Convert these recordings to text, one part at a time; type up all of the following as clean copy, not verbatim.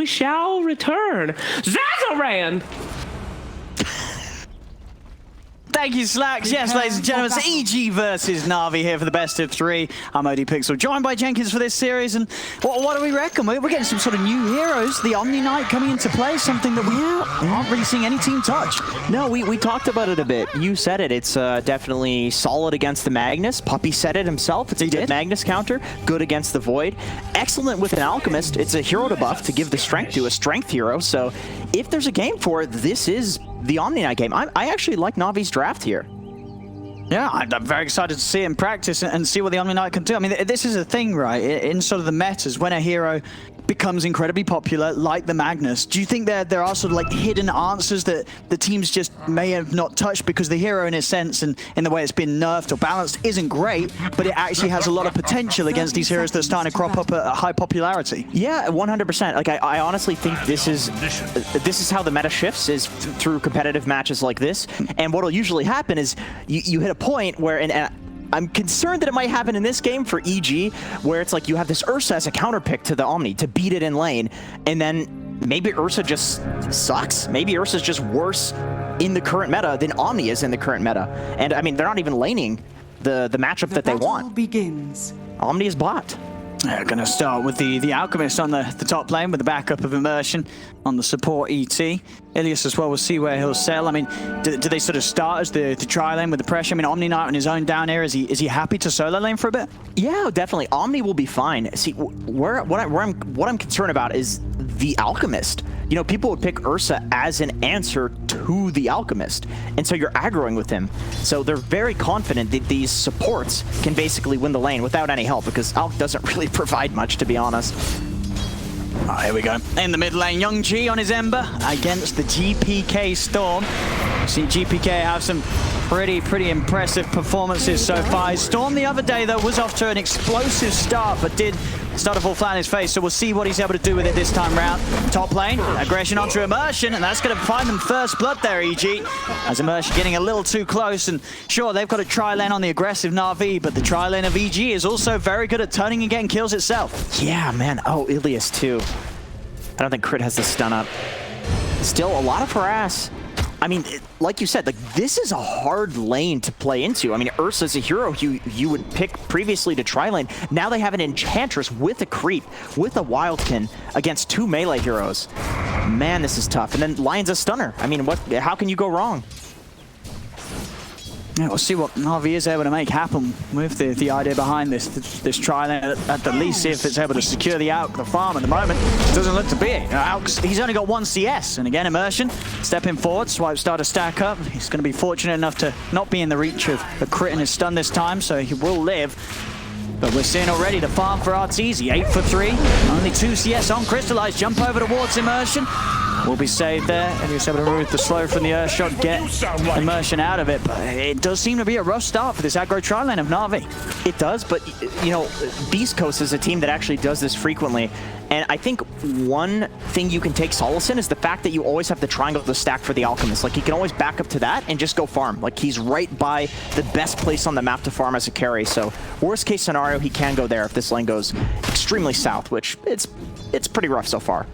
we shall return. Zazaran! Thank you, Slacks. Yes, ladies and gentlemen, it's EG versus Na'Vi here for the best of three. I'm OD Pixel, joined by Jenkins for this series. And what do we reckon? We're getting some sort of new heroes. The Omni Knight coming into play, something that we aren't really seeing any team touch. No, we talked about it a bit. You said it. It's definitely solid against the Magnus. Puppy said it himself. It's a good Magnus counter. Good against the Void. Excellent with an Alchemist. It's a hero debuff to give the strength to a strength hero. So if there's a game for it, this is the Omni Knight game. I actually like Navi's draft here. Yeah, I'm very excited to see it in practice and see what the Omni Knight can do. I mean, this is a thing, right? In sort of the metas, when a hero becomes incredibly popular, like the Magnus, do you think there are sort of like hidden answers that the teams just may have not touched because the hero, in a sense, and in the way it's been nerfed or balanced, isn't great, but it actually has a lot of potential against these heroes that are starting to crop up at high popularity? Yeah, 100%. Like I honestly think this is how the meta shifts, is through competitive matches like this. And what'll usually happen is you hit a point where I'm concerned that it might happen in this game for EG, where it's like you have this Ursa as a counter pick to the Omni to beat it in lane, and then maybe Ursa just sucks. Maybe Ursa's just worse in the current meta than Omni is in the current meta. And I mean, they're not even laning the matchup that they want. Begins. Omni is bot. They're going to start with the Alchemist on the top lane with the backup of Immersion on the support ET. Ilias as well, we'll see where he'll sell. I mean, do they sort of start as the tri lane with the pressure? I mean, Omni Knight on his own down here, is he happy to solo lane for a bit? Yeah, definitely. Omni will be fine. See, what I'm concerned about is the Alchemist. You know, people would pick Ursa as an answer to the Alchemist, and so you're aggroing with him. So they're very confident that these supports can basically win the lane without any help, because Alch doesn't really provide much, to be honest. Oh, here we go. In the mid lane, Young G on his Ember against the GPK Storm. See GPK have some pretty impressive performances so far. Storm the other day, though, was off to an explosive start, but did start to fall flat in his face, so we'll see what he's able to do with it this time round. Top lane, aggression onto Immersion, and that's going to find them first blood there, EG. As Immersion getting a little too close, and sure, they've got a tri-lane on the aggressive Na'Vi, but the tri-lane of EG is also very good at turning and getting kills itself. Yeah, man. Oh, Ilias, too. I don't think Crit has the stun up. Still a lot of harass. I mean, like you said, like this is a hard lane to play into. I mean, Ursa's a hero you would pick previously to tri-lane. Now they have an Enchantress with a creep, with a Wildkin against two melee heroes. Man, this is tough. And then Lion's a stunner. I mean, how can you go wrong? Yeah, we'll see what Na'Vi is able to make happen with the idea behind this tri-lane. At the least, see if it's able to secure the farm at the moment. It doesn't look to be. He's only got one CS, and again, Immersion stepping forward. Swipe start to stack up. He's going to be fortunate enough to not be in the reach of a crit and his stun this time, so he will live. But we're seeing already the farm for Arteezy. 8 for 3. Only 2 CS on Crystallize. Jump over towards Immersion. Will be saved there. And he's able to remove the slow from the Earthshot, get Immersion out of it. But it does seem to be a rough start for this aggro tri-lane of Na'Vi. It does, but, you know, Beast Coast is a team that actually does this frequently. And I think one thing you can take solace in is the fact that you always have the triangle to stack for the Alchemist. Like, he can always back up to that and just go farm. Like, he's right by the best place on the map to farm as a carry. So, worst case scenario, he can go there if this lane goes extremely south, which it's pretty rough so far.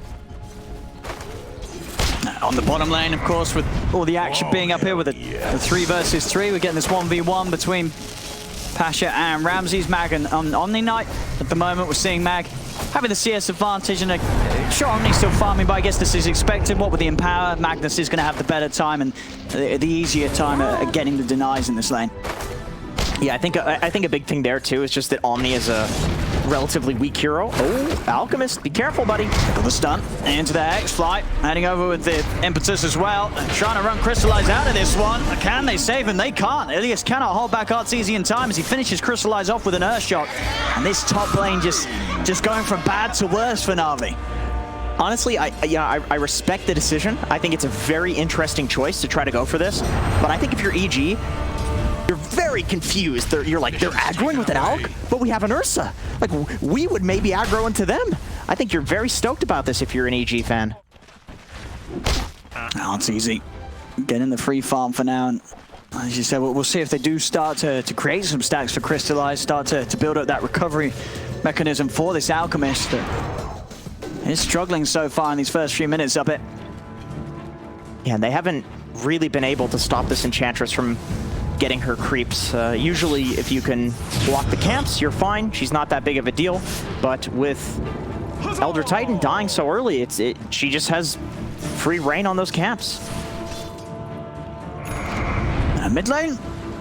On the bottom lane, of course, with all the action being up here with the 3 versus 3, we're getting this 1v1 between Pasha and Ramses. Mag and Omni Knight. At the moment, we're seeing Mag having the CS advantage, and sure, Omni's still farming, but I guess this is expected. What with the Empower, Magnus is going to have the better time and the easier time at getting the denies in this lane. Yeah, I think a big thing there, too, is just that Omni is a relatively weak hero. Oh, Alchemist, be careful, buddy. Got the stun into the X-Flight, heading over with the Impetus as well, and trying to run Crystallize out of this one. Can they save him? They can't. Ilias cannot hold back Arteezy in time as he finishes Crystallize off with an Earthshot. And this top lane just going from bad to worse for Na'Vi. Honestly, I respect the decision. I think it's a very interesting choice to try to go for this. But I think if you're EG, you're very confused. You're like, they're aggroing with an Alch, but we have an Ursa. Like, we would maybe aggro into them. I think you're very stoked about this if you're an EG fan. Oh, it's easy. Getting the free farm for now. And as you said, we'll see if they do start to create some stacks for Crystallize, start to build up that recovery mechanism for this Alchemist. He's struggling so far in these first few minutes up it. Yeah, and they haven't really been able to stop this Enchantress from getting her creeps. Usually, if you can block the camps, you're fine. She's not that big of a deal. But with Elder Titan dying so early, she just has free reign on those camps. Mid lane,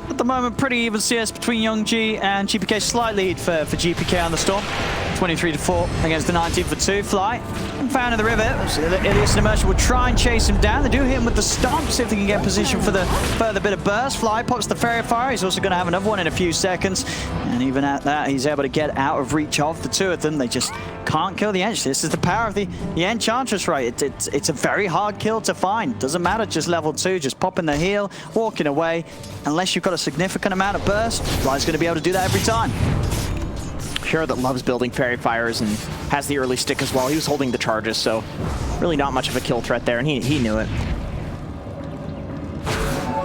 at the moment, pretty even CS between Youngji and GPK. Slight lead for GPK on the Storm. 23-4 against the 19 for 2. Fly and found in the river. Ilias and Immersion will try and chase him down. They do hit him with the stomp, see if they can get position for the further bit of burst. Fly pops the Fairy Fire. He's also going to have another one in a few seconds. And even at that, he's able to get out of reach of the two of them. They just can't kill the Ench. This is the power of the Enchantress, right? It's a very hard kill to find. Doesn't matter, just level 2, just popping the heal, walking away. Unless you've got a significant amount of burst, Fly's going to be able to do that every time. Pure that loves building Fairy Fires and has the early stick as well. He was holding the charges, so really not much of a kill threat there, and he knew it.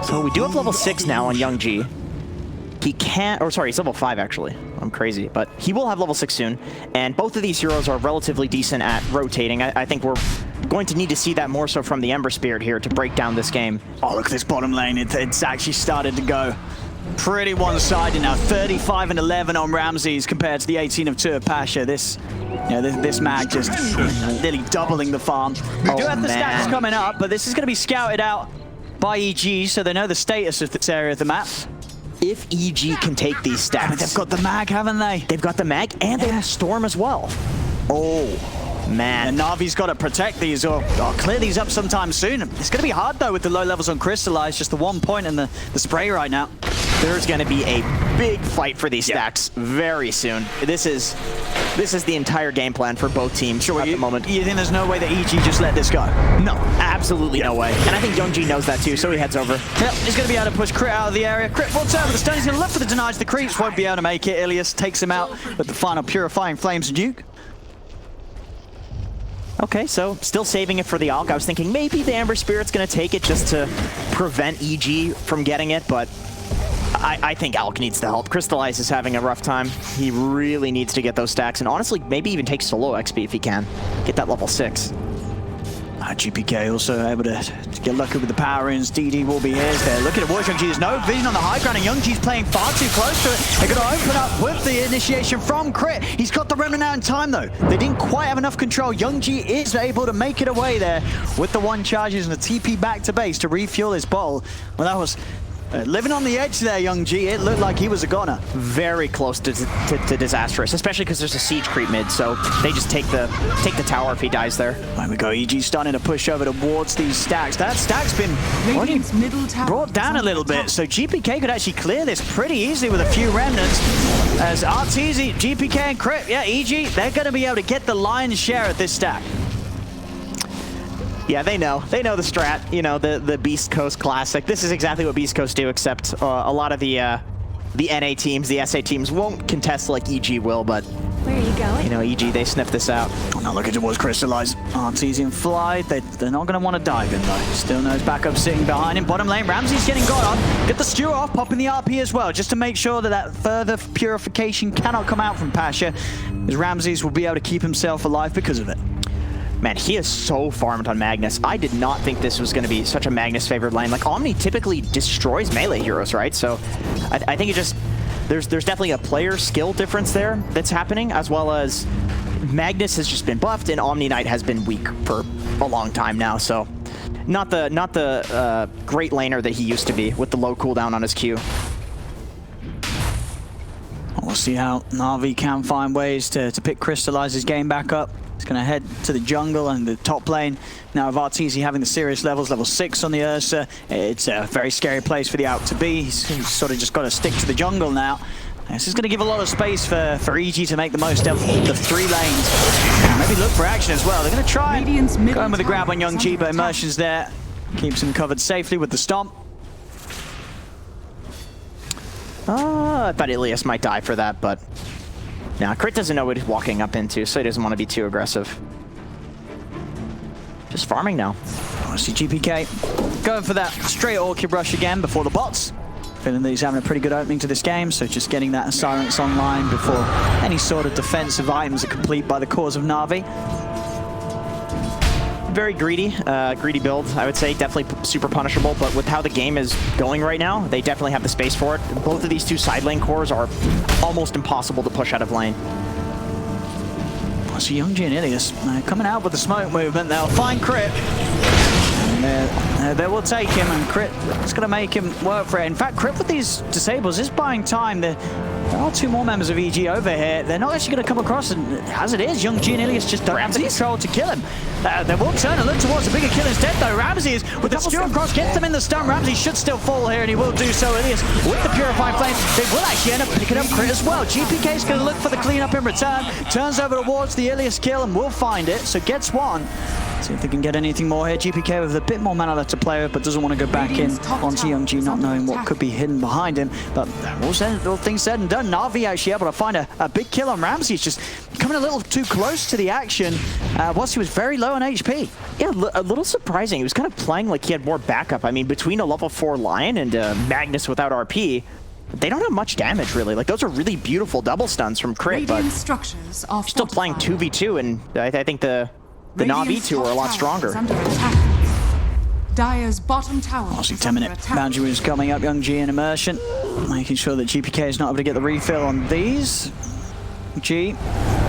So we do have level 6 now on Youngji. He can't, or sorry, he's level 5 actually. I'm crazy, but he will have level 6 soon. And both of these heroes are relatively decent at rotating. I think we're going to need to see that more so from the Ember Spirit here to break down this game. Oh, look at this bottom lane. It's actually started to go pretty one-sided now. 35 and 11 on Ramses compared to the 18 of 2 of Pasha. This mag just nearly doubling the farm. We do have the stats coming up, but this is going to be scouted out by EG, so they know the status of this area of the map. If EG can take these stats... They've got the mag, haven't they? They've got the mag, and they have Storm as well. Oh, man. And Na'Vi's got to protect these or clear these up sometime soon. It's going to be hard, though, with the low levels on Crystallize. Just the 1 point in the spray right now. There's going to be a big fight for these stacks very soon. This is the entire game plan for both teams at the moment. You think there's no way that EG just let this go? No, absolutely no way. And I think Youngji knows that too, so he heads over. Yep, he's going to be able to push Crit out of the area. Crit walks over the stone. He's going to look for the denies. The creeps won't be able to make it. Ilias takes him out with the final Purifying Flames Duke. Okay, so still saving it for the Alk. I was thinking maybe the Amber Spirit's going to take it just to prevent EG from getting it, but I think Alk needs the help. Crystallize is having a rough time. He really needs to get those stacks, and honestly, maybe even take solo XP if he can. Get that level 6. GPK also able to get lucky with the power ins. DD will be his. They're looking at Youngji. There's no vision on the high ground, and Youngji's playing far too close to it. They're going to open up with the initiation from Crit. He's got the remnant out in time, though. They didn't quite have enough control. Youngji is able to make it away there with the 1 charges and the TP back to base to refuel his bottle. Well, that was living on the edge there, Youngji. It looked like he was a goner. Very close to disastrous, especially because there's a siege creep mid, so they just take the tower if he dies there. There we go. EG starting to push over towards these stacks. That stack's been brought down a little bit, so GPK could actually clear this pretty easily with a few remnants. As Arteezy, GPK, and Crit, yeah, EG, they're going to be able to get the lion's share at this stack. Yeah, they know the strat, you know, the Beast Coast classic. This is exactly what Beast Coast do, except a lot of the NA teams, the SA teams won't contest like EG will, but where are you going? You know, EG, they sniff this out. Now look at towards Crystallize. Arteezy and Fly, they're not going to want to dive in though. Still knows backup sitting behind him. Bottom lane, Ramsey's getting got on. Get the Stew off, popping the RP as well, just to make sure that further purification cannot come out from Pasha, as Ramses will be able to keep himself alive because of it. Man, he is so farmed on Magnus. I did not think this was going to be such a Magnus-favored lane. Like, Omni typically destroys melee heroes, right? So I think it just... There's definitely a player skill difference there that's happening, as well as Magnus has just been buffed and Omni Knight has been weak for a long time now. So not the great laner that he used to be with the low cooldown on his Q. We'll see how Na'Vi can find ways to pick Crystallize's game back up. He's going to head to the jungle and the top lane. Now with Arteezy having the serious levels, level 6 on the Ursa, it's a very scary place for the Alk to be. He's sort of just got to stick to the jungle now. This is going to give a lot of space for EG to make the most of the 3 lanes. Maybe look for action as well. They're going to try and go in with a grab on Youngji, but Immersion's there. Keeps him covered safely with the stomp. I thought Ilias might die for that, but... Now, Crit doesn't know what he's walking up into, so he doesn't want to be too aggressive. Just farming now. I see GPK going for that straight Orchid Rush again before the bots. Feeling that he's having a pretty good opening to this game, so just getting that silence online before any sort of defensive items are complete by the cause of Na'Vi. very greedy, greedy build, I would say. Definitely super punishable, but with how the game is going right now, they definitely have the space for it. Both of these two side lane cores are almost impossible to push out of lane. So Young G and Ilias coming out with the smoke movement. They'll find Crit. And they will take him, and Crit is going to make him work for it. In fact, Crit with these disables is buying time. There are two more members of EG over here. They're not actually going to come across, and as it is, Young G and Ilias just don't have the control to kill him. They will turn and look towards a bigger kill instead, though. Ramses, with the skewer cross, gets them in the stun. Ramses should still fall here, and he will do so. Ilias with the Purifying Flame, they will actually end up picking up Crit as well. GPK is going to look for the cleanup in return, turns over towards the Ilias kill, and will find it, so gets one. See if they can get anything more here. GPK with a bit more mana left to play with, but doesn't want to go back in onto Young G, not knowing what could be hidden behind him. But all things said and done, Na'Vi actually able to find a big kill on Ramses, just coming a little too close to the action whilst he was very low on HP. Yeah, a little surprising. He was kind of playing like he had more backup. I mean, between a level 4 Lion and Magnus without RP, they don't have much damage, really. Like, those are really beautiful double stuns from Crit, but structures are still playing 2v2, and I think the Na'Vi 2 are a lot stronger. Dire's bottom tower. Obviously 10-minute boundary was coming up. Young G in immersion, making sure that GPK is not able to get the refill on these. G,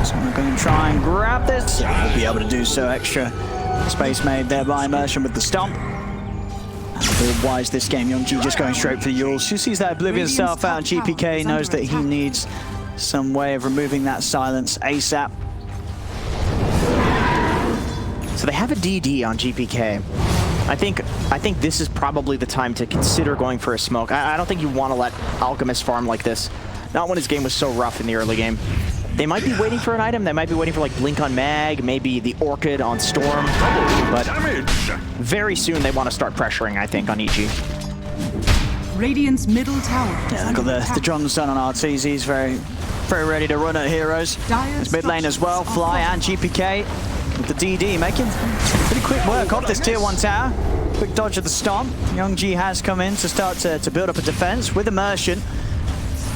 so we're going to try and grab this. We'll be able to do so. Extra space made there by immersion with the stomp. And wise this game. Young G just going straight for the Yules. She sees that Oblivion Self out, and GPK knows that he needs some way of removing that silence ASAP. So they have a DD on GPK. I think this is probably the time to consider going for a smoke. I don't think you want to let Alchemist farm like this. Not when his game was so rough in the early game. They might be waiting for an item. They might be waiting for like Blink on Mag, maybe the Orchid on Storm. But very soon they want to start pressuring, I think, on EG. Radiant's middle tower. Yeah, look at the drums done on RTZ's very ready to run at heroes. It's mid lane as well. Fly and GPK with the DD making pretty quick work of this tier 1 tower. Quick dodge of the stomp. Young G has come in to start to build up a defense with immersion.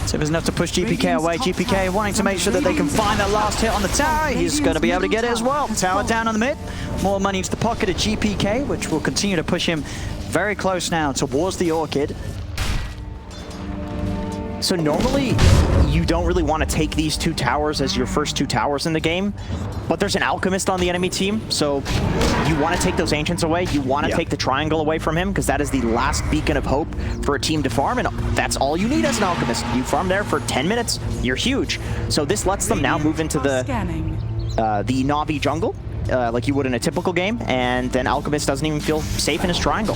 So there's enough to push GPK away. GPK wanting to make sure that they can find that last hit on the tower. He's going to be able to get it as well. Tower down on the mid. More money into the pocket of GPK, which will continue to push him very close now towards the Orchid. So normally, you don't really want to take these two towers as your first two towers in the game, but there's an Alchemist on the enemy team, so you want to take those Ancients away. You want to take the Triangle away from him, because that is the last beacon of hope for a team to farm, and that's all you need as an Alchemist. You farm there for 10 minutes, you're huge. So this lets them now move into the Na'Vi jungle, like you would in a typical game, and then Alchemist doesn't even feel safe in his triangle.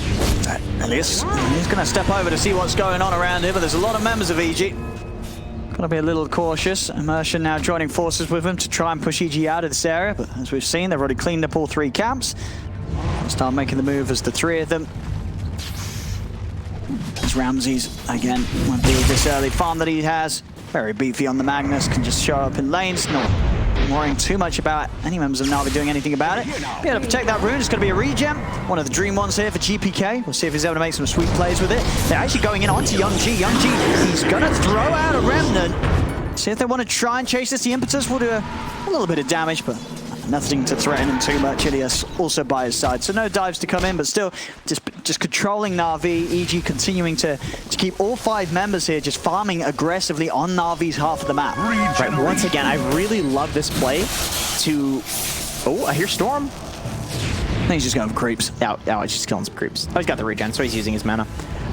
Ilias, he's going to step over to see what's going on around here, but there's a lot of members of EG. Got to be a little cautious. Immersion now joining forces with him to try and push EG out of this area, but as we've seen, they've already cleaned up all 3 camps. They'll start making the move as the 3 of them. As Ramses, again, won't believe this early farm that he has. Very beefy on the Magnus, can just show up in lanes, not worrying too much about any members of Na'Vi doing anything about it. Be able to protect that rune. It's going to be a regen. One of the dream ones here for GPK. We'll see if he's able to make some sweet plays with it. They're actually going in onto Young G. Young G, he's going to throw out a Remnant. See if they want to try and chase this. The Impetus will do a little bit of damage, but nothing to threaten him too much. Ilias also by his side, so no dives to come in, but still just controlling Na'Vi. EG continuing to keep all 5 members here just farming aggressively on Na'Vi's half of the map. Right, once again, I really love this play to... Oh, I hear Storm. I think he's just going for creeps. Oh, he's just killing some creeps. Oh, he's got the regen, so he's using his mana.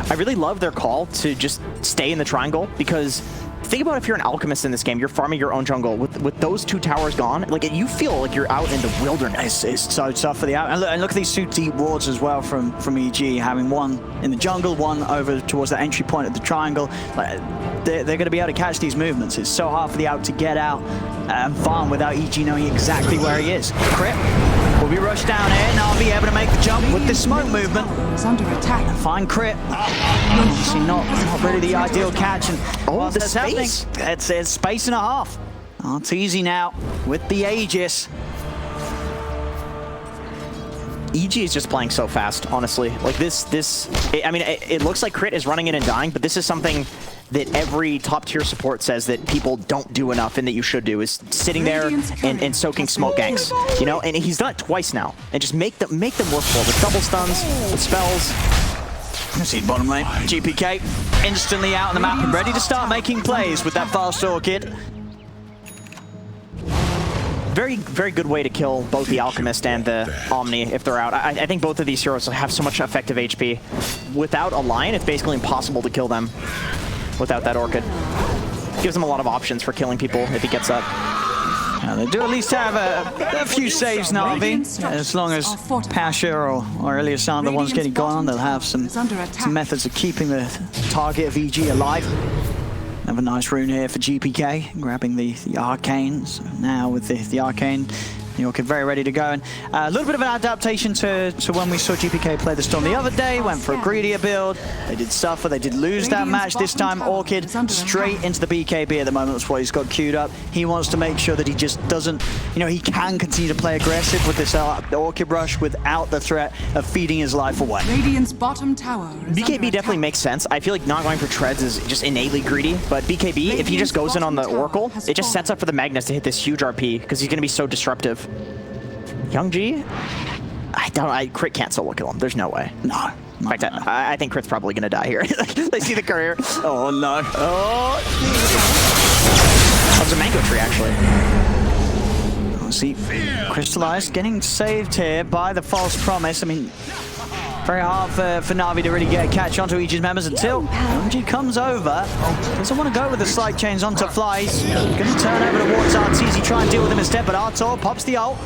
I really love their call to just stay in the triangle, because think about if you're an Alchemist in this game, you're farming your own jungle. With those 2 towers gone, like you feel like you're out in the wilderness. It's so tough for the out. And look at these 2 deep wards as well from EG, having one in the jungle, one over towards the entry point of the triangle. Like, they're going to be able to catch these movements. It's so hard for the out to get out and farm without EG knowing exactly where he is. Crit will be rushed down here. Now I'll be able to make the jump with this smoke movement. It's under attack. Fine Crit. Obviously not really the ideal catch. And the space. It's space and a half. Arteezy now with the Aegis. EG is just playing so fast, honestly. Like I mean, it looks like Crit is running in and dying, but this is something that every top tier support says that people don't do enough and that you should do, is sitting there and soaking smoke ganks. You know, and he's done it twice now. And just make them work for it with double stuns, with spells. See bottom lane, GPK instantly out on the map and ready to start making plays with that fast Orchid. Very, very good way to kill both the Alchemist and the Omni if they're out. I think both of these heroes have so much effective HP. Without a line, it's basically impossible to kill them without that Orchid. Gives him a lot of options for killing people if he gets up. They do at least have a few saves, Na'Vi. As long as Pasha or Ilias aren't the ones getting gone, they'll have some methods of keeping the target of EG alive. Have a nice rune here for GPK, grabbing the Arcanes. Now with the Arcane, the Orchid very ready to go. And a little bit of an adaptation to when we saw GPK play the Storm the other day, went for a greedier build. They did suffer, they did lose that match. This time Orchid straight into the BKB at the moment. That's what he's got queued up. He wants to make sure that he just doesn't, you know, he can continue to play aggressive with this Orchid Rush without the threat of feeding his life away. Radiant's bottom tower is BKB definitely makes sense. I feel like not going for treads is just innately greedy, but BKB, if he just goes in on the Oracle, it just sets up for the Magnus to hit this huge RP because he's going to be so disruptive. Young G, Crit can't solo kill him. There's no way. No. In fact, I think Crit's probably going to die here. They see the career. Oh no. Oh. That was a mango tree, actually. See, Crystallized getting saved here by the false promise. I mean, very hard for Na'Vi to really get a catch onto EG's members until ENG comes over. Doesn't want to go with the slight chains onto Fly. He's going to turn over towards Arteezy, try and deal with him instead, but Artor pops the ult.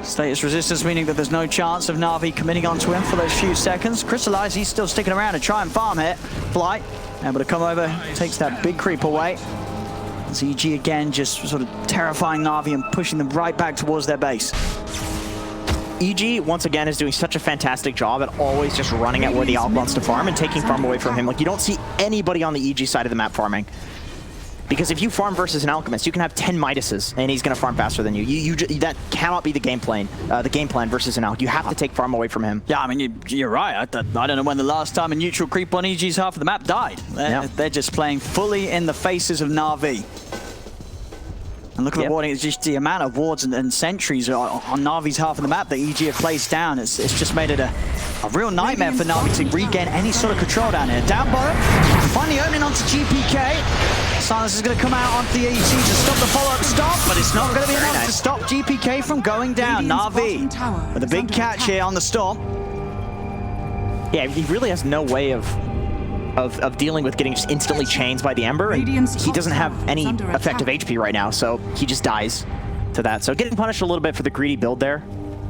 Status resistance, meaning that there's no chance of Na'Vi committing onto him for those few seconds. Crystallized, he's still sticking around to try and farm it. Fly, able to come over, takes that big creep away. As EG again just sort of terrifying Na'Vi and pushing them right back towards their base. EG, once again, is doing such a fantastic job at always just running at where the Alp wants to farm and taking farm away from him. Like, you don't see anybody on the EG side of the map farming. Because if you farm versus an Alchemist, you can have 10 Midases, and he's going to farm faster than you. That cannot be the game plan versus an Alch. You have to take farm away from him. Yeah, I mean, you're right. I don't know when the last time a neutral creep on EG's half of the map died. They're just playing fully in the faces of Na'Vi. And look at the warding, it's just the amount of wards and sentries on Na'Vi's half of the map that EG have placed down. It's just made it a real nightmare for Na'Vi to regain any sort of control down here. Down bottom, finally opening onto GPK. Silence is going to come out onto the AET to stop the follow-up stop, but it's not going to be enough to stop GPK from going down. Na'Vi with a big catch here on the Storm. Yeah, he really has no way of dealing with getting just instantly chained by the Ember. And he doesn't have any effective HP right now, so he just dies to that. So getting punished a little bit for the greedy build there.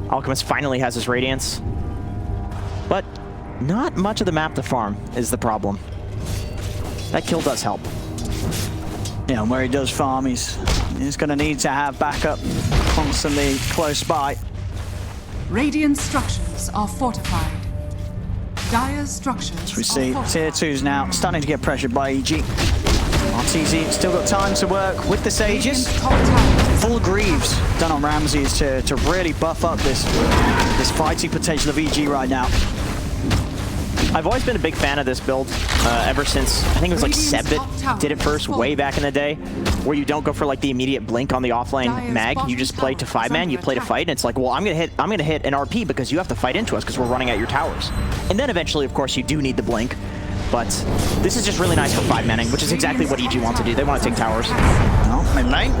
Alchemist finally has his Radiance. But not much of the map to farm is the problem. That kill does help. Yeah, and where he does farm, he's going to need to have backup constantly close by. Radiant structures are fortified. Dire structures. As we see, tier 2s now starting to get pressured by EG. Arteezy still got time to work with the Sages. Full Greaves done on Ramses to really buff up this fighting potential of EG right now. I've always been a big fan of this build ever since, I think it was like Seb that did it first way back in the day, where you don't go for like the immediate blink on the offlane mag, you just play to 5-man, you play to fight, and it's like, well, I'm gonna hit an RP because you have to fight into us because we're running at your towers. And then eventually, of course, you do need the blink, but this is just really nice for 5-manning, which is exactly what EG want to do. They want to take towers. Well, mid lane,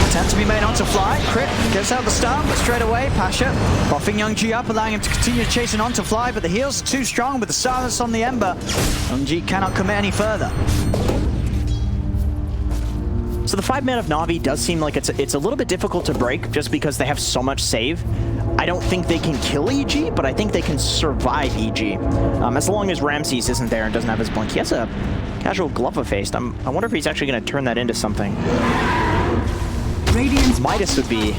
attempt to be made onto Fly. Crit gets out the stun, but straight away, Pasha buffing Young G up, allowing him to continue chasing onto Fly, but the heals are too strong with the silence on the Ember. Young G cannot commit any further. So the 5-man of Na'Vi does seem like it's a little bit difficult to break just because they have so much save. I don't think they can kill EG, but I think they can survive EG. As long as Ramses isn't there and doesn't have his blink. He has a casual glove of face. I wonder if he's actually going to turn that into something. Midas would be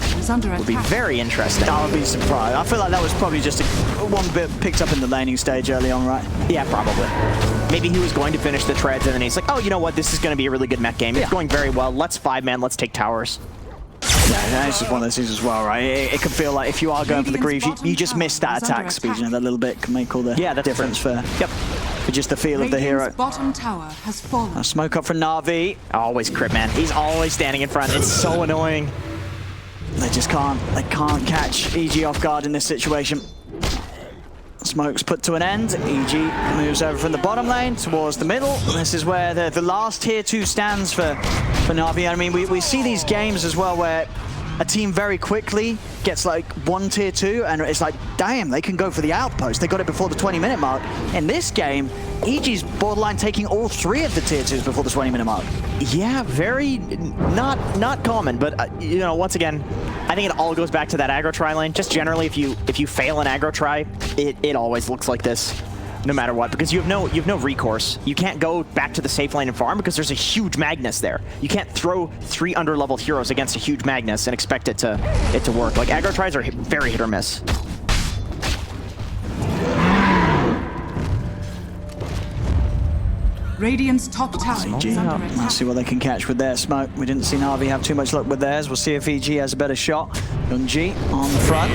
very interesting. I would be surprised. I feel like that was probably just one bit picked up in the laning stage early on, right? Yeah, probably. Maybe he was going to finish the treads and then he's like, oh, you know what? This is going to be a really good mech game. It's going very well. Let's 5-man. Let's take towers. Yeah, it's just one of those things as well, right? It can feel like if you are going for the Greaves, you just miss that attack speed. You know, that little bit can make all the difference for... Yep. for just the feel of the hero. Radiant's bottom tower has fallen. A smoke up from Na'Vi. Always crit, man. He's always standing in front. It's so annoying. They just can't catch EG off guard in this situation. Smoke's put to an end. EG moves over from the bottom lane towards the middle. This is where the last tier 2 stands for Na'Vi. I mean, we see these games as well where a team very quickly gets like one tier 2 and it's like, damn, they can go for the outpost. They got it before the 20-minute mark. In this game, EG's borderline taking all 3 of the tier 2s before the 20-minute mark. Yeah, very not common, but you know, once again, I think it all goes back to that aggro try lane. Just generally, if you fail an aggro try, it always looks like this, no matter what, because you have no recourse. You can't go back to the safe lane and farm because there's a huge Magnus there. You can't throw 3 under-leveled heroes against a huge Magnus and expect it to work. Like, aggro tries are very hit or miss. Radiant's top tower EG, is under attack. let's see what they can catch with their smoke. We didn't see Na'Vi have too much luck with theirs. We'll see if EG has a better shot. ENG on the front.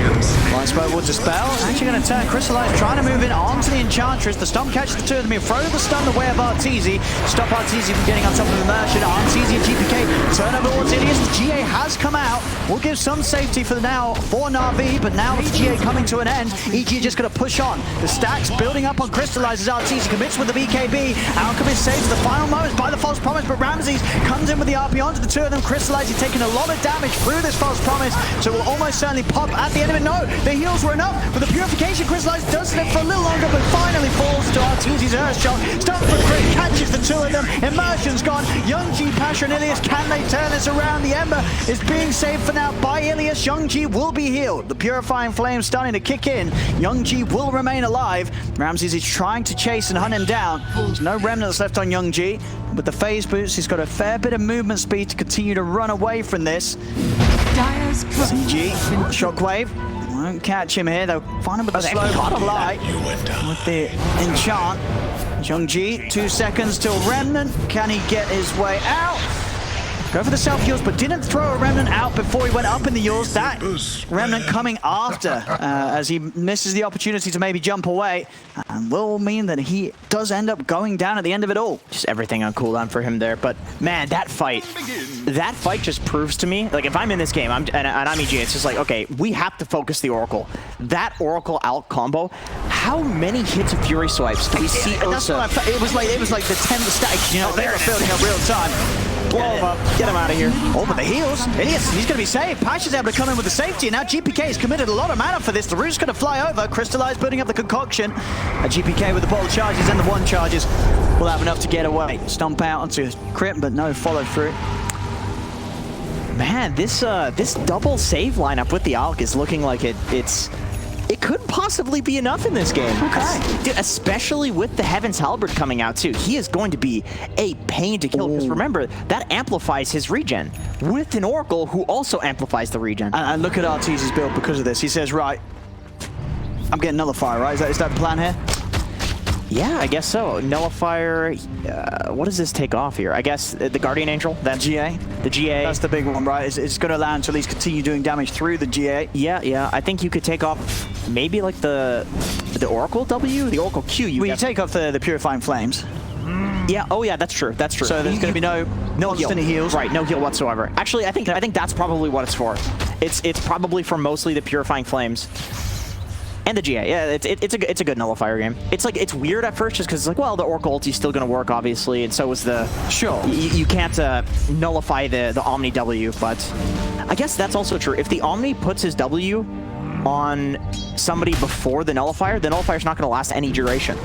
Light smoke will dispel. Actually going to turn Crystallize, trying to move in onto the Enchantress. The stomp catches the 2 of them. He'll throw the stun the way of Arteezy. Stop Arteezy from getting on top of Immersion. Arteezy and GPK turn over towards Ilias. GA has come out. Will give some safety for now for Na'Vi, but now with GA coming to an end, EG just going to push on. The stacks building up on Crystallize as Arteezy commits with the BKB. Outcome is saved for the final moments by the false promise, but Ramses comes in with the RP onto the 2 of them. Crystallize, he's taking a lot of damage through this false promise, so will almost certainly pop at the end of it. No, the heals were enough, but the purification Crystallize does slip for a little longer, but finally falls to Arteezy's Earth Shot. Stop for crit, catches the 2 of them. Immersion's gone. Youngji, Pasha, and Ilias, can they turn this around? The Ember is being saved for now by Ilias. Youngji will be healed. The Purifying Flame starting to kick in. Youngji will remain alive. Ramses is trying to chase and hunt him down. There's no remnants left on Youngji. With the phase boots, he's got a fair bit of movement speed to continue to run away from this. Dire's CG, Shockwave. Won't catch him here. They'll find him with the slow flight. With the enchant. Youngji, 2 seconds till Remnant. Can he get his way out? Go for the self-heals, but didn't throw a Remnant out before he went up in the heals. That Remnant coming after as he misses the opportunity to maybe jump away, and will mean that he does end up going down at the end of it all. Just everything on cooldown for him there, but man, that fight just proves to me, like if I'm in this game, and I'm EG, it's just like, okay, we have to focus the Oracle. That Oracle out combo, how many hits of Fury swipes do we see Ursa? That's what it was like the 10 stacks, you know, they were building up real time. Blow him up, get him out of here. Oh, but the heals. Ilias, he's going to be saved. Pasha's able to come in with the safety, and now GPK has committed a lot of mana for this. The root's going to fly over. Crystallize building up the concoction. GPK with the bottle charges and the 1 charges will have enough to get away. Stomp out onto crit, but no follow through. Man, this double save lineup with the Alk is looking like it could possibly be enough in this game. Okay. Dude, especially with the Heaven's Halberd coming out too. He is going to be a pain to kill, because remember, that amplifies his regen with an Oracle who also amplifies the regen. And look at Arteezy's build because of this. He says, right, I'm getting Nullifier, right? Is that the plan here? Yeah, I guess so. Nullifier, what does this take off here? I guess the Guardian Angel? That GA? The GA. That's the big one, right? It's going to allow him to at least continue doing damage through the GA. Yeah. I think you could take off maybe like the Oracle W? The Oracle Q. You take off the Purifying Flames. Yeah, oh yeah, that's true. That's true. So there's going to be no constant heals. Right, no heal whatsoever. Actually, I think that's probably what it's for. It's probably for mostly the Purifying Flames. And the GA, yeah, it's a good nullifier game. It's weird at first just because it's like, well, the Oracle ulti's still going to work, obviously, and so is the... Sure. You can't nullify the Omni W, but I guess that's also true. If the Omni puts his W on somebody before the nullifier's not going to last any duration.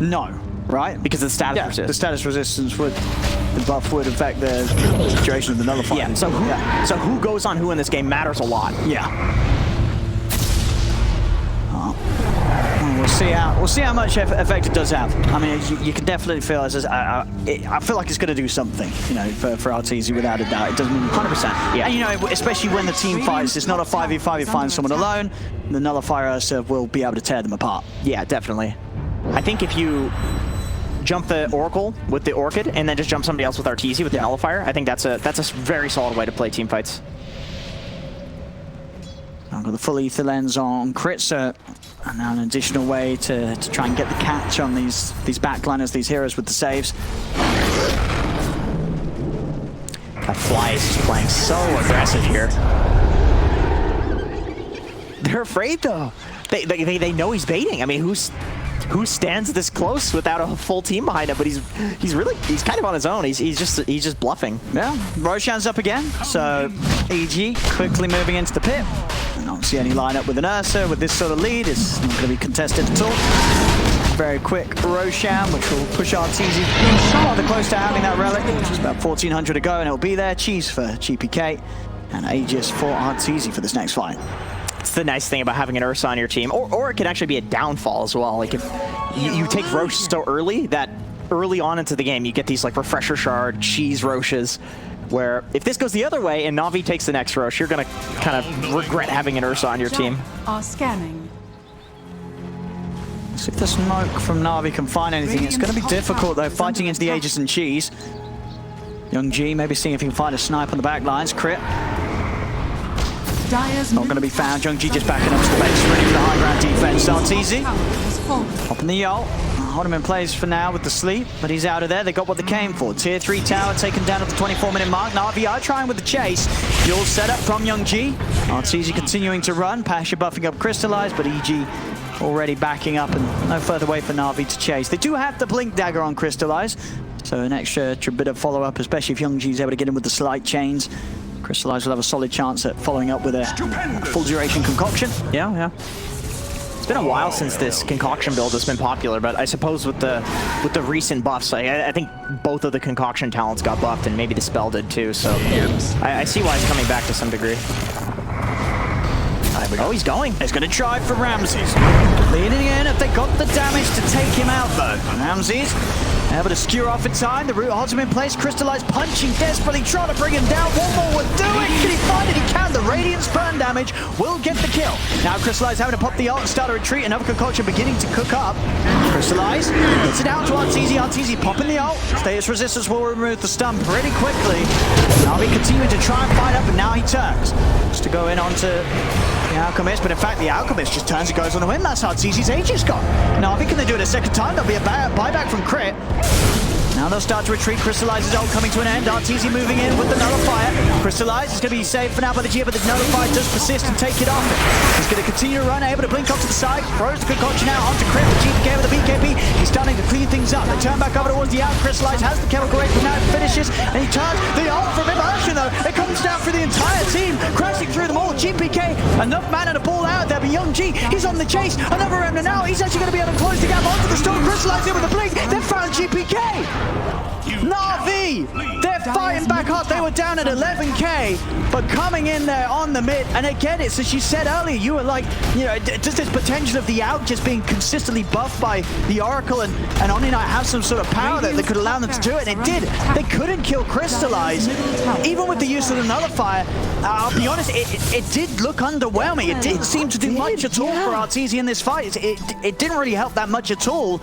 No, right? Because of the status resist. The status resistance would... The buff would affect the duration of the nullifier. Yeah, so who goes on who in this game matters a lot. Yeah. We'll see how much effect it does have. I mean, you can definitely feel I feel like it's going to do something, you know, for Arteezy without a doubt. It doesn't 100%. Yeah. And you know, especially when the team fights, it's not a 5v5. You find someone alone, the nullifier Ursa will be able to tear them apart. Yeah, definitely. I think if you jump the Oracle with the Orchid and then just jump somebody else with Arteezy with the nullifier, I think that's a very solid way to play team fights. I've got the full ether lens on Crit, so and now an additional way to try and get the catch on these backliners, these heroes with the saves. That Fly is just playing so aggressive here. They're afraid though. They know he's baiting. I mean, who stands this close without a full team behind him? But he's kind of on his own. He's just bluffing. Yeah, Roshan's up again. So EG quickly moving into the pit. I don't see any lineup with an Ursa with this sort of lead. It's not going to be contested at all. Very quick Roshan, which will push Arteezy rather close to having that relic, which is about 1,400 to go, and it'll be there. Cheese for GPK and Aegis for Arteezy for this next fight. It's the nice thing about having an Ursa on your team, or it can actually be a downfall as well. Like if you take Roche so early that early on into the game you get these like refresher shard, cheese Roches, where if this goes the other way and Na'Vi takes the next Roche, you're gonna kind of regret having an Ursa on your team. Are scanning. See if the smoke from Na'Vi can find anything. It's going to be difficult though, fighting into the Aegis and Cheese. Young G maybe seeing if he can find a snipe on the back lines. Crit. Not going to be found. Young G just backing up to the base, ready for the high ground defense. Arteezy popping the ult. Hold him in place for now with the sleep, but he's out of there. They got what they came for. Tier 3 tower taken down at the 24-minute mark. Na'Vi are trying with the chase. Dual setup from Young G. Arteezy continuing to run. Pasha buffing up Crystallize, but EG already backing up and no further way for Na'Vi to chase. They do have the Blink Dagger on Crystallize, so an extra bit of follow-up, especially if Young G's able to get in with the slight chains. Crystallize will have a solid chance at following up with a full duration concoction. Yeah. It's been a while since this concoction build has been popular, but I suppose with the recent buffs, I think both of the concoction talents got buffed, and maybe the spell did too. So I see why it's coming back to some degree. Oh, he's going. He's going to try for Ramses. Leaning in if they got the damage to take him out, though. Ramses able to skewer off in time. The root holds him in place. Crystallize punching desperately, trying to bring him down. One more would do it. Can he find it? He can. The Radiance burn damage will get the kill. Now Crystallize having to pop the ult and start a retreat. Another concoction beginning to cook up. Crystallize gets it out to Arteezy. Arteezy popping the ult. Status resistance will remove the stun pretty quickly. Na'Vi continuing to try and fight up, and now he turns. Just to go in onto the Alchemist, but in fact the Alchemist just turns and goes on a win. That's Arteezy's Aegis gone. Na'Vi, can they do it a second time? There'll be a buyback from Crit. Now they'll start to retreat. Crystallize's ult coming to an end. Arteezy moving in with the Nullifier. Crystallize is going to be saved for now by the Gia, but the Nullifier does persist and take it off. He's going to continue to run, able to blink off to the side. Throws the concoction out onto Crit. The GPK with the BKB. He's starting to clean things up. They turn back over towards the out. Crystallize has the chemical rate, but now it finishes. And he turns the ult from Immersion, though. It comes down for the entire team, crashing through them all. GPK, enough mana to pull out there, but Young G, he's on the chase. Another remnant now. He's actually going to be able to close the gap onto the storm. Crystallize in with a blink. Then found GPK. Na'Vi, they're fighting back up. They were down at 11k, but coming in there on the mid. And again, it's as you said earlier, you were like, you know, does this potential of the out just being consistently buffed by the Oracle and Omni Knight have some sort of power that could allow them to do it? And it did. They couldn't kill Crystallize, even with the use of the Nullifier. I'll be honest, it did look underwhelming. It didn't seem to do much at all for Arteezy in this fight. It didn't really help that much at all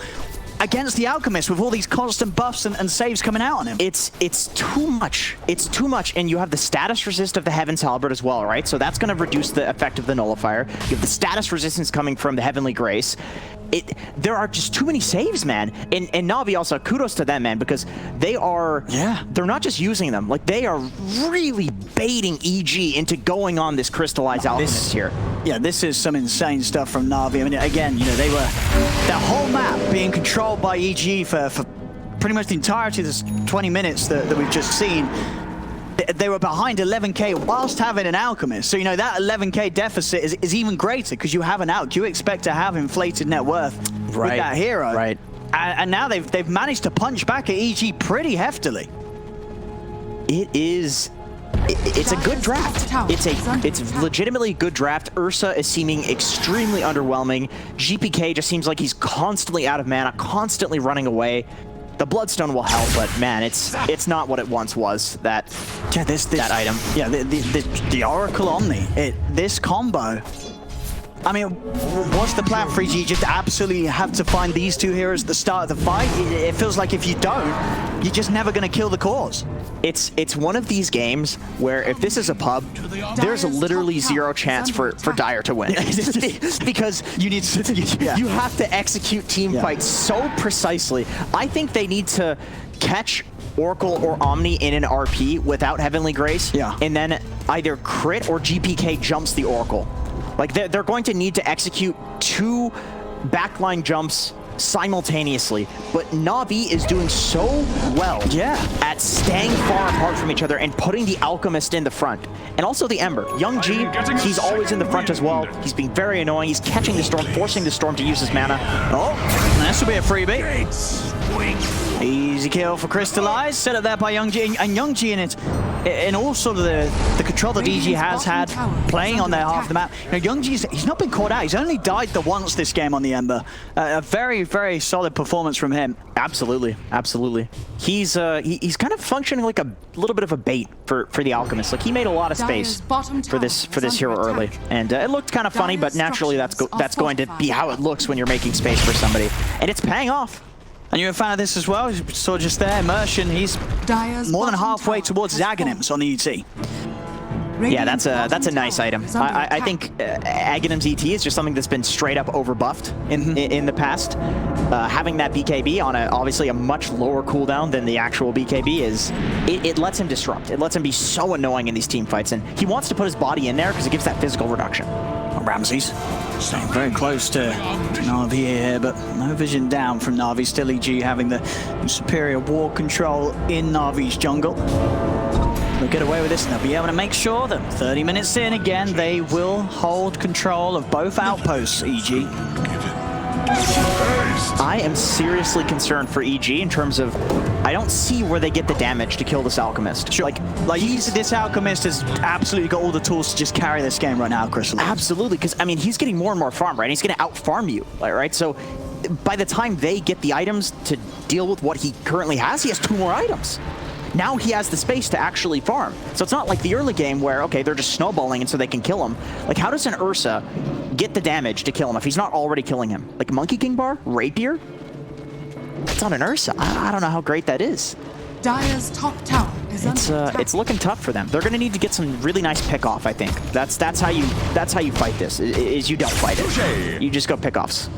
against the Alchemist with all these constant buffs and saves coming out on him. It's too much. It's too much, and you have the status resist of the Heaven's Halberd as well, right? So that's going to reduce the effect of the Nullifier. You have the status resistance coming from the Heavenly Grace. There are just too many saves, man. And Na'Vi also, kudos to them, man, because they are, they're not just using them, like they are really baiting EG into going on this Crystallized Alchemist here. Yeah, this is some insane stuff from Na'Vi. I mean, again, you know, they were, that whole map being controlled by EG for pretty much the entirety of this 20 minutes that we've just seen. They were behind 11k whilst having an Alchemist. So, you know, that 11k deficit is even greater because you have an Alch. You expect to have inflated net worth with that hero. Right. And now they've managed to punch back at EG pretty heftily. It's a good draft. It's legitimately a good draft. Ursa is seeming extremely underwhelming. GPK just seems like he's constantly out of mana, constantly running away. The Bloodstone will help, but man, it's not what it once was. That item. Yeah, the Oracle Omni. This combo I mean, what's the plan for EG? You just absolutely have to find these two heroes at the start of the fight? It feels like if you don't, you're just never going to kill the cause. It's one of these games where if this is a pub, there's literally zero chance for Dire to win. Because you need to, you have to execute team fights so precisely. I think they need to catch Oracle or Omni in an RP without Heavenly Grace, and then either crit or GPK jumps the Oracle. Like, they're going to need to execute 2 backline jumps simultaneously, but Na'Vi is doing so well at staying far apart from each other and putting the Alchemist in the front. And also the Ember. Young G, he's always in the front as well. He's being very annoying. He's catching the Storm, forcing the Storm to use his mana. Oh, this will be a freebie. Easy kill for Crystallize, set up there by Young G. And Young G in all sort of the control that EG has had playing on their half of the map. You know, Young G's, he's not been caught out. He's only died the once this game on the Ember. A very, very solid performance from him. Absolutely, absolutely. He's kind of functioning like a little bit of a bait for the Alchemist. Like, he made a lot of space for this hero early, and it looked kind of funny, but naturally that's going to be how it looks when you're making space for somebody, and it's paying off. And you're a fan of this as well? You saw just there, Immersion, he's more than halfway towards Zaganims on the ET. Yeah, that's a nice item. I think Aghanim's ET is just something that's been straight up overbuffed in the past. Having that BKB on obviously a much lower cooldown than the actual BKB it lets him disrupt. It lets him be so annoying in these team fights, and he wants to put his body in there because it gives that physical reduction. Ramses staying very close to Na'Vi here, but no vision down from Na'Vi. Still EG having the superior ward control in Na'Vi's jungle. They'll get away with this and they'll be able to make sure that 30 minutes in again, they will hold control of both outposts, EG. I am seriously concerned for EG in terms of I don't see where they get the damage to kill this Alchemist. Sure. Like this Alchemist has absolutely got all the tools to just carry this game right now, Crystal. Absolutely, because I mean he's getting more and more farm, right? He's going to out-farm you, right? So by the time they get the items to deal with what he currently has, he has 2 more items. Now he has the space to actually farm. So it's not like the early game where, okay, they're just snowballing and so they can kill him. Like, how does an Ursa get the damage to kill him if he's not already killing him? Like Monkey King Bar? Rapier? It's on an Ursa. I don't know how great that is. Dire's top tower is under attack. It's looking tough for them. They're going to need to get some really nice pick-off, I think. That's how you fight this, is you don't fight it. You just go pick-offs.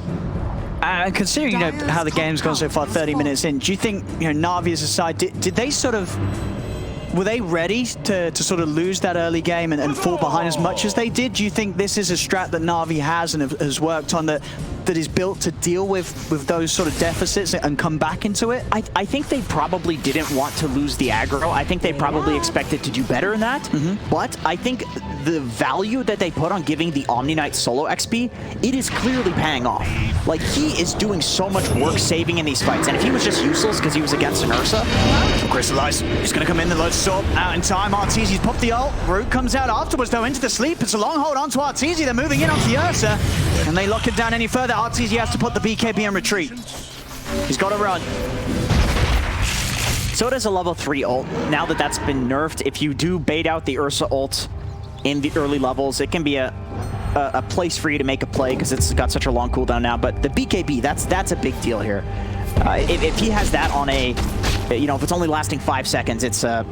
Considering how the game's gone so far, 30 minutes in, do you think Na'Vi as a side, did they sort of, were they ready to sort of lose that early game and fall behind as much as they did? Do you think this is a strat that Na'Vi has and has worked on that is built to deal with those sort of deficits and come back into it? I think they probably didn't want to lose the aggro. I think they probably expected to do better in that. But I think the value that they put on giving the Omni Knight solo XP, it is clearly paying off. Like, he is doing so much work saving in these fights, and if he was just useless because he was against an Ursa... Crystallize, he's going to come in, the Lotus Sword out in time. Arteezy's popped the ult. Root comes out afterwards, though, into the sleep. It's a long hold onto Arteezy. They're moving in onto the Ursa, and they lock it down any further. Arteezy has to put the BKB in retreat. He's got to run. So does a level 3 ult. Now that that's been nerfed, if you do bait out the Ursa ult in the early levels, it can be a place for you to make a play because it's got such a long cooldown now. But the BKB, that's a big deal here. If he has that on a, if it's only lasting 5 seconds, it's a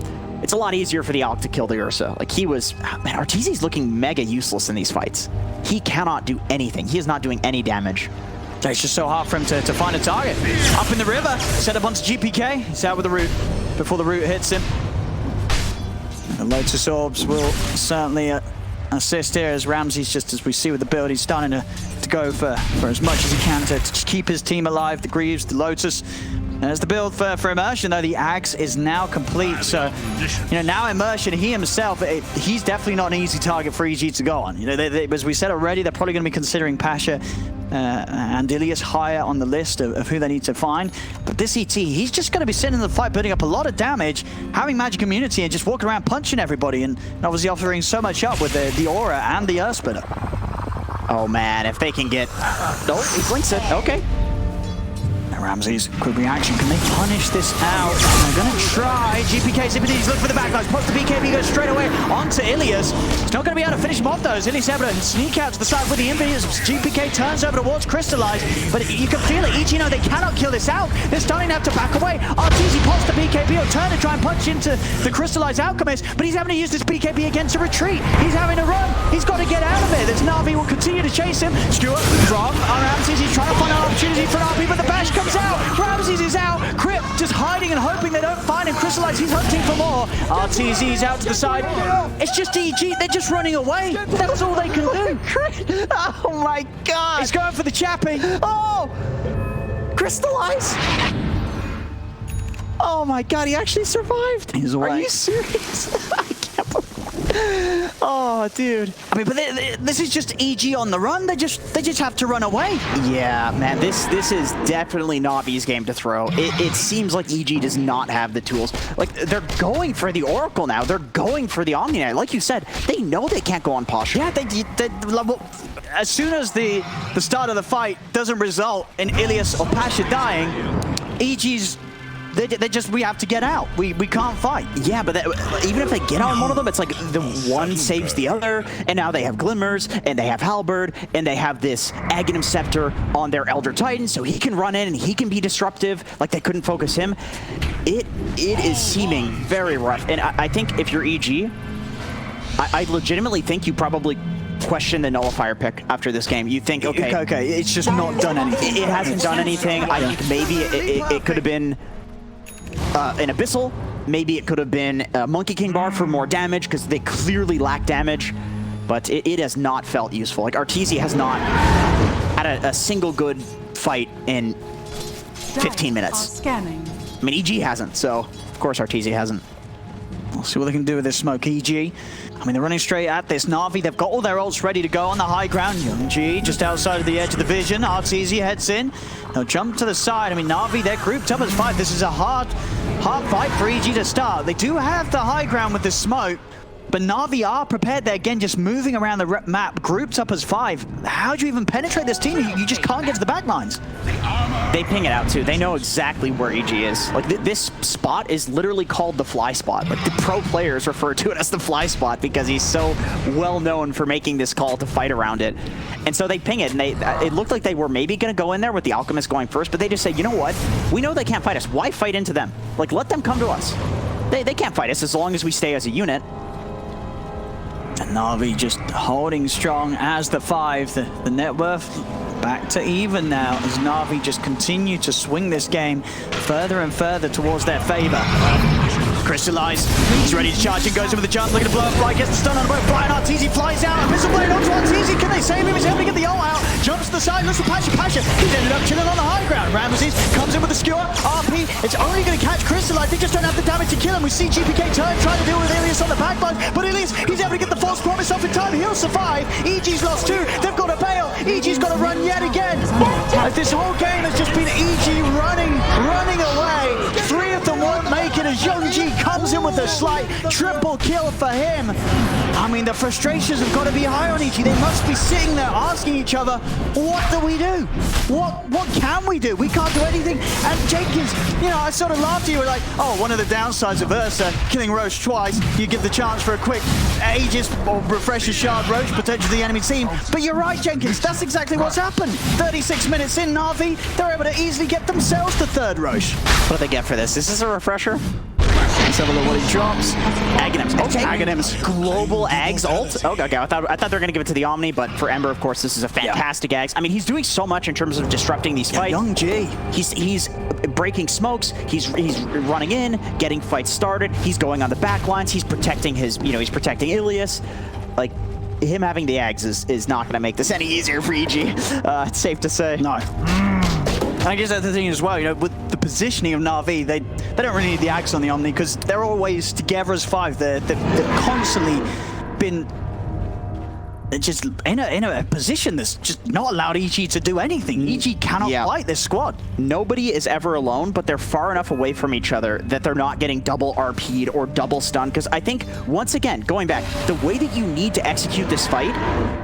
lot easier for the Alc to kill the Ursa. Like, he was, man, Arteezy's looking mega useless in these fights. He cannot do anything. He is not doing any damage. It's just so hard for him to find a target. Up in the river, set up onto GPK. He's out with the root before the root hits him. The Lotus Orbs will certainly assist here as Ramses, just as we see with the build, he's starting to go for as much as he can to just keep his team alive. The Greaves, the Lotus. There's the build for Immersion, though. The Axe is now complete. So, now Immersion, he himself, he's definitely not an easy target for EG to go on. As we said already, they're probably going to be considering Pasha and Ilias higher on the list of who they need to find. But this ET, he's just going to be sitting in the fight, putting up a lot of damage, having magic immunity, and just walking around punching everybody, and obviously offering so much up with the Aura and the Earth Splitter. Oh, man, if they can get... Oh, he blinks it. Okay. Ramsey's quick reaction. Can they punish this out? They're going to try. GPK Zipides look for the backlines. Post the BKB goes straight away onto Ilias. He's not going to be able to finish him off though. Ilias able to sneak out to the side with the invis. GPK turns over towards Crystallize. But you can feel it. EG know they cannot kill this out. They're starting to have to back away. RTZ pops the BKB. He'll turn to try and punch into the Crystallize Alchemist. But he's having to use this BKB again to retreat. He's having to run. He's got to get out of it. This Na'Vi will continue to chase him. Stewart from Ramses. He's trying to find an opportunity for Na'Vi, but the bash comes out. Ramses is out. Crypt just hiding and hoping they don't find him. Crystallize, he's hunting for more. RTZ's out to the side. It's just EG. They're just running away. That's all they can do. Oh my god! He's going for the chappy. Oh! Crystallize! Oh my god, he actually survived. He's away. Are you serious? I can't believe. Oh, dude. I mean, but this is just EG on the run. They just have to run away. Yeah, man, this is definitely Navi's game to throw. It seems like EG does not have the tools. Like, they're going for the Oracle now. They're going for the Omni Knight. Like you said, they know they can't go on Pasha. Yeah, they level. As soon as the start of the fight doesn't result in Ilias or Pasha dying, EG's. We have to get out. We can't fight. Yeah, but even if they get on one of them, it's like the one saves the other, and now they have Glimmers, and they have Halberd, and they have this Aghanim Scepter on their Elder Titan, so he can run in and he can be disruptive, like they couldn't focus him. It is seeming very rough, and I think if you're EG, I legitimately think you probably question the nullifier pick after this game. You think, okay, it's just not done anything. It hasn't done anything. I think maybe it could have been an Abyssal. Maybe it could have been a Monkey King bar for more damage because they clearly lack damage, but it has not felt useful. Like, Arteezy has not had a single good fight in 15 minutes. Scanning. I mean, EG hasn't, so of course Arteezy hasn't. We'll see what they can do with this smoke. EG, I mean, they're running straight at this. Na'Vi, they've got all their ults ready to go on the high ground. Young G just outside of the edge of the vision. Arteezy heads in. They'll jump to the side. I mean, Na'Vi, they're grouped up as 5. This is a hard fight for EG to start. They do have the high ground with the smoke, but Na'Vi are prepared. They're again just moving around the map, grouped up as 5. How do you even penetrate this team? You just can't get to the back lines. They ping it out too. They know exactly where EG is. Like, this spot is literally called the fly spot. Like, the pro players refer to it as the fly spot because he's so well known for making this call to fight around it. And so they ping it, and it looked like they were maybe going to go in there with the Alchemist going first, but they just say, you know what? We know they can't fight us. Why fight into them? Like, let them come to us. They can't fight us as long as we stay as a unit. And Na'Vi just holding strong as the 5. The net worth back to even now as Na'Vi just continue to swing this game further and further towards their favor. Crystallize, he's ready to charge and goes in with the jump, looking to blow up Brian, gets the stun on the boat. Brian Arteezy flies out, a missile blade onto Arteezy, can they save him? He's able to get the ult out, jumps to the side, looks for Pasha, he's ended up chilling on the high ground. Ramses comes in with the skewer, RP, it's only going to catch Crystallize, they just don't have the damage to kill him. We see GPK turn, trying to deal with Ilias on the backline, but Ilias, he's able to get the false promise off in time, he'll survive. EG's lost 2, they've got to bail, EG's got to run yet again. This whole game has just been EG running away. 3 of them won't make it as Young G comes in with a slight triple kill for him. I mean, the frustrations have got to be high on EG. They must be sitting there asking each other, what do we do? What can we do? We can't do anything. And Jenkins, you know, I sort of laughed at you, like, oh, one of the downsides of Ursa killing Roche twice, you give the chance for a quick Aegis or refresher shard Roche, potentially the enemy team. But you're right, Jenkins, that's exactly what's happened. 36 minutes in, Na'Vi, they're able to easily get themselves to 3rd Roche. What do they get for this? Is this a refresher? Let's have a look what he drops. Aghanims. Okay. Aghanims. Global Ags ult. Okay. I thought they were going to give it to the Omni, but for Ember, of course, this is a fantastic Ags. I mean, he's doing so much in terms of disrupting these fights. Young G. He's breaking smokes. He's running in, getting fights started. He's going on the back lines. He's protecting he's protecting Ilias. Like, him having the Ags is not going to make this any easier for EG. It's safe to say. No. I guess that's the thing as well, you know, with the positioning of Na'Vi, they don't really need the Axe on the Omni because they're always together as 5. They've constantly been just in a position that's just not allowed EG to do anything. EG cannot fight this squad. Nobody is ever alone, but they're far enough away from each other that they're not getting double RP'd or double stunned. Because I think, once again, going back, the way that you need to execute this fight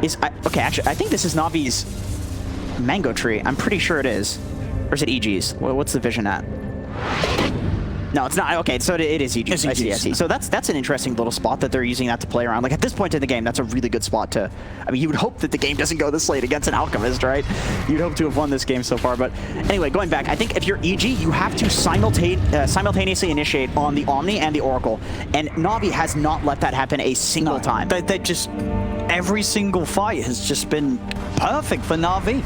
is... okay, actually, I think this is Navi's Mango Tree. I'm pretty sure it is. Or is it EG's? What's the vision at? No, it's not. Okay, so it is EG's. I see. So that's an interesting little spot that they're using that to play around. Like, at this point in the game, that's a really good spot to... I mean, you would hope that the game doesn't go this late against an Alchemist, right? You'd hope to have won this game so far. But anyway, going back, I think if you're EG, you have to simultaneously initiate on the Omni and the Oracle. And Na'Vi has not let that happen a single time. They just... Every single fight has just been perfect for Na'Vi.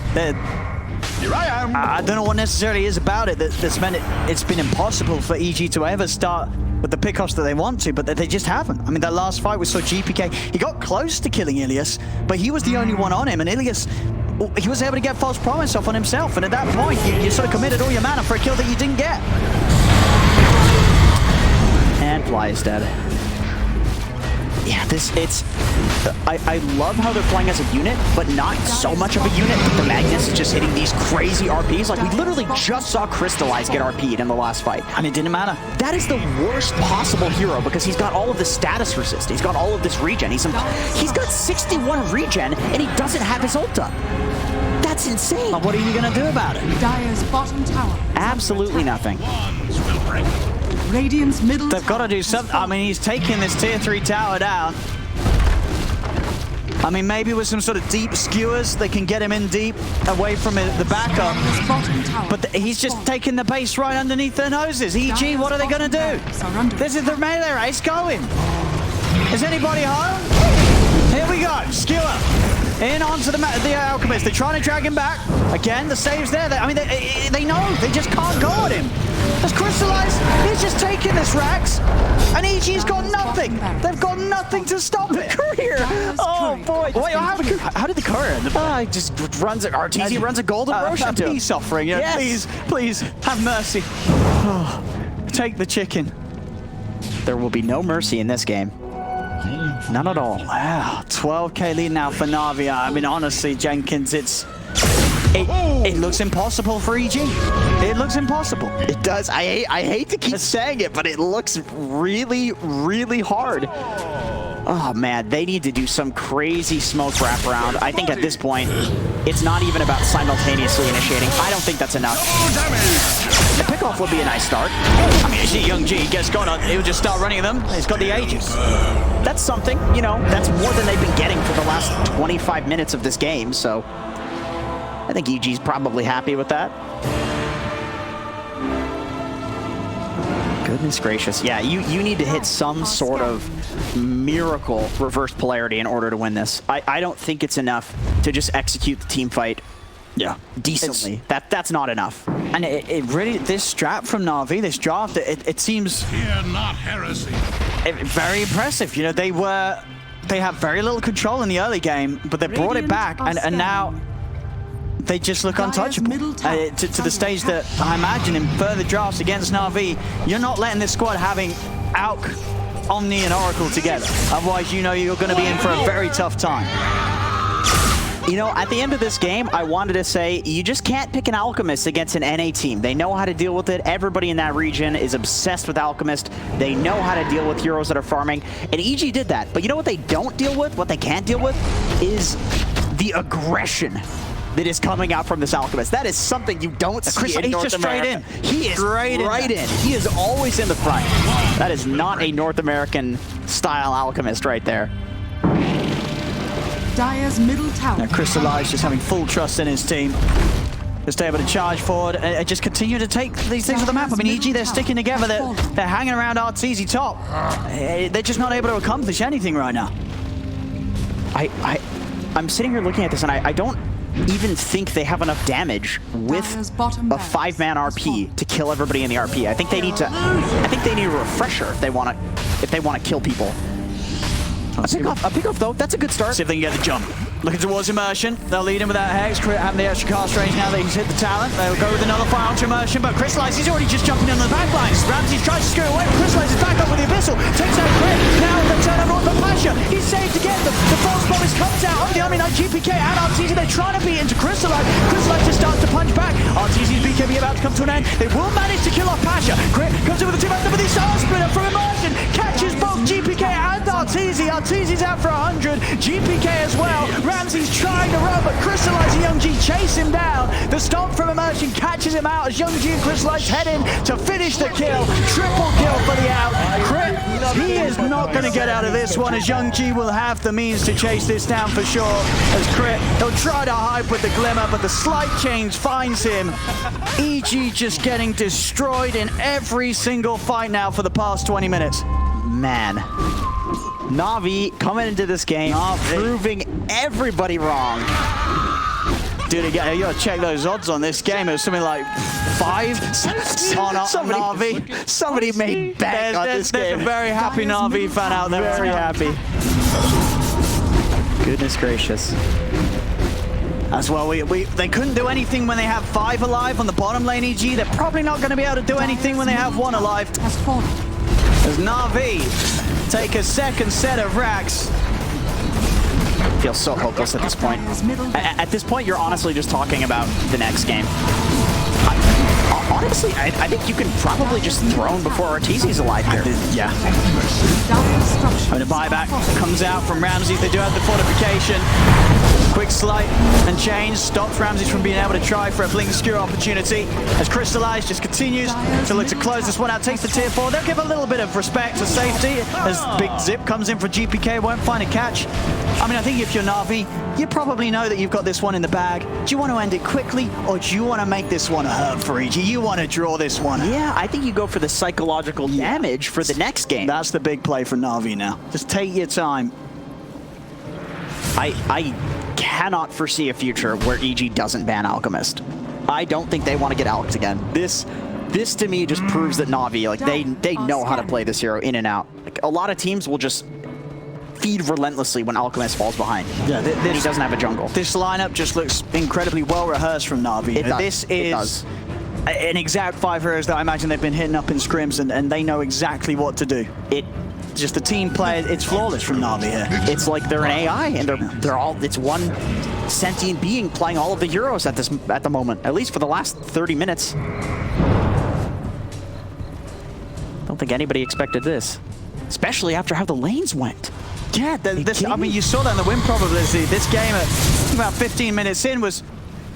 Here I am. I don't know what necessarily is about it that's meant it's been impossible for EG to ever start with the pickoffs that they want to, but they just haven't. I mean, that last fight we saw GPK, he got close to killing Ilias, but he was the only one on him, and Ilias, he was able to get false promise off on himself, and at that point, you sort of committed all your mana for a kill that you didn't get. And Fly is dead. Yeah, I love how they're playing as a unit, but not so much of a unit that the Magnus is just hitting these crazy RPs. Like, we literally just saw Crystallize get RP'd in the last fight. And it didn't matter. That is the worst possible hero because he's got all of the status resist. He's got all of this regen. He's got 61 regen, and he doesn't have his ult up. That's insane. What are you going to do about it? Dire's bottom tower. Absolutely nothing. Radiant's middle They've got to do something. I mean, he's taking this tier 3 tower down. I mean, maybe with some sort of deep skewers, they can get him in deep, away from the backup. But he's just taking the base right underneath their noses. EG, what are they going to do? This is the melee race going. Is anybody home? Here we go. Skewer. In onto the Alchemist. They're trying to drag him back. Again, the save's there. I mean, they know. They just can't go at him. There's Crystallize. He's just taking this Rax. And EG's got nothing. They've got nothing to stop it. Courier. Oh, boy. Wait, how did the courier end up? He just runs it. RTZ runs a golden Rosh a peace offering. You know, yes. Please, have mercy. Oh, take the chicken. There will be no mercy in this game. None at all. Wow, 12k lead now for Na'Vi. I mean, honestly, Jenkins, it looks impossible for EG. It looks impossible. It does. I hate to keep saying it, but it looks really, really hard. Oh, man, they need to do some crazy smoke wraparound. I think at this point, it's not even about simultaneously initiating. I don't think that's enough. The pickoff would be a nice start. I mean, see, Young G gets gone on. He'll just start running them. He's got the Aegis. That's something, you know, that's more than they've been getting for the last 25 minutes of this game, so I think EG's probably happy with that. Goodness gracious. Yeah, you need to hit some sort of miracle reverse polarity in order to win this. I don't think it's enough to just execute the team fight decently. That's not enough. And it really, this strat from Na'Vi, this draft, it seems... Fear not heresy. Very impressive. You know, they have very little control in the early game, but they brought it back, and now they just look untouchable. To the stage that I imagine in further drafts against Na'Vi, you're not letting this squad having Alk, Omni, and Oracle together. Otherwise, you know you're going to be in for a very tough time. You know, at the end of this game, I wanted to say, you just can't pick an Alchemist against an NA team. They know how to deal with it. Everybody in that region is obsessed with Alchemist. They know how to deal with heroes that are farming, and EG did that. But you know what they don't deal with? What they can't deal with is the aggression that is coming out from this Alchemist. That is something you don't see in North America. He is right in. He is always in the front. That is not a North American style Alchemist right there. Dire's middle tower. Now, Crystallize just having full trust in his team. Just able to charge forward and just continue to take these things to the map. I mean, EG, they're sticking together. They're hanging around Arteezy top. They're just not able to accomplish anything right now. I'm sitting here looking at this, and I don't even think they have enough damage with a 5-man RP to kill everybody in the RP. I think they need a refresher if they want to kill people. A pick-off though, that's a good start. See if they can get the jump. Looking towards Immersion. They'll lead him with that Hex. Having the extra cast range now, they can hit the talent. They'll go with another fire onto Immersion, but Crystallize, he's already just jumping in the back lines. Ramsey tries to screw away. Crystallize is back up with the Abyssal. Takes out Crit. Now they turn over on the Pasha. He's saved again. The false promise comes out of the Omni Knight. GPK and Arteezy, they're trying to beat into Crystallize. Crystallize just starts to punch back. Arteezy's BKB about to come to an end. They will manage to kill off Pasha. Crit comes in with a 2-man double. The Star Splitter from Immersion catches both GPK and Arteezy. Arteezy's out for 100. GPK as well. Ramsey's trying to run, but Crystallize and Young G chase him down. The stomp from Immersion catches him out as Young G and Crystallize head in to finish the kill. Triple kill for the out. Crit, he is not going to get out of this one as Young G will have the means to chase this down for sure. As Crit, he'll try to hype with the Glimmer, but the slight change finds him. EG just getting destroyed in every single fight now for the past 20 minutes. Man. Na'Vi coming into this game, proving everybody wrong. Dude, you gotta check those odds on this game. It was something like 5 on Na'Vi. Somebody made bank on this game. There's a very happy Na'Vi fan out there. Very happy. Goodness gracious. As well, they couldn't do anything when they have 5 alive on the bottom lane EG. They're probably not going to be able to do anything when they have 1 alive. As Na'Vi take a second set of racks. Feels so hopeless at this point. At this point, you're honestly just talking about the next game. Honestly, I think you can probably just throne before Arteezy's alive here. Yeah. And a buyback comes out from Ramses. They do have the fortification. Quick slight and change stops Ramses from being able to try for a blink skewer opportunity as Crystallize just continues to look to close this one out. Takes the tier 4. They'll give a little bit of respect to safety as Big Zip comes in for GPK. Won't find a catch. I mean, I think if you're Na'Vi, you probably know that you've got this one in the bag. Do you want to end it quickly or do you want to make this one hurt for EG? You want to draw this one. Yeah, I think you go for the psychological damage for the next game. That's the big play for Na'Vi now. Just take your time. I cannot foresee a future where EG doesn't ban Alchemist. I don't think they want to get Alex again. This to me just proves that Na'Vi, like they know how to play this hero in and out. Like, a lot of teams will just feed relentlessly when Alchemist falls behind. Yeah, he doesn't have a jungle. This lineup just looks incredibly well rehearsed from Na'Vi. It does. This It is does. an exact 5 heroes that I imagine they've been hitting up in scrims and they know exactly what to do. Just the team play, it's flawless from Na'Vi here. It's like they're an AI and they're all, it's one sentient being playing all of the heroes at the moment, at least for the last 30 minutes. Don't think anybody expected this, especially after how the lanes went. Yeah, I mean, you saw that in the win probability. This game at about 15 minutes in was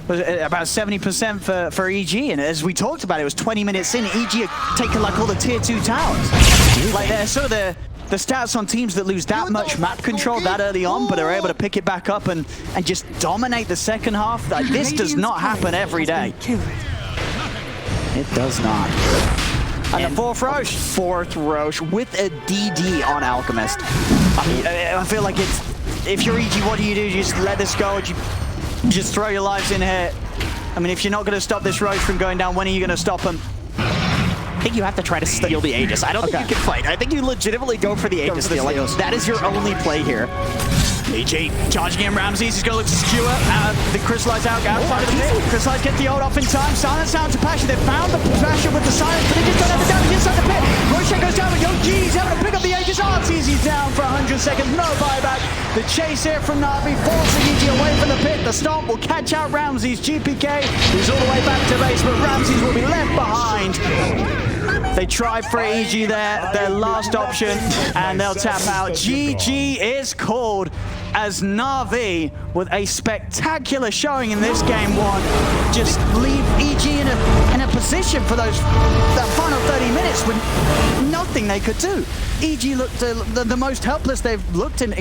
about 70% for EG, and as we talked about, it was 20 minutes in. EG had taken like all the tier 2 towers. Like so the stats on teams that lose that much map control that early on, but are able to pick it back up and just dominate the second half. Like, this does not happen every day. It does not. And the 4th Roche. 4th Roche with a DD on Alchemist. I feel like if you're EG, what do? You just let this go, or do you just throw your lives in here? I mean, if you're not going to stop this Roche from going down, when are you going to stop him? I think you have to try to steal the Aegis. I don't think you can fight. I think you legitimately go for the Aegis steal. Like, that is your only play here. EG charging in Ramses. He's going to look to skewer the Crystallize outside of the pit. Crystallize get the ult off in time. Silence out to Passion. They found the Passion with the silence, but they just don't have the damage inside the pit. Roshan goes down, but Young G's able to pick up the Aegis. Arteezy's down for 100 seconds. No buyback. The chase here from Na'Vi forcing EG away from the pit. The stomp will catch out Ramses. GPK is all the way back to base, but Ramses will be left behind. They tried for EG there, their last option, and they'll tap out. GG is called as Na'Vi, with a spectacular showing in this game 1, just leave EG in a position for that final 30 minutes with nothing they could do. EG looked the most helpless they've looked in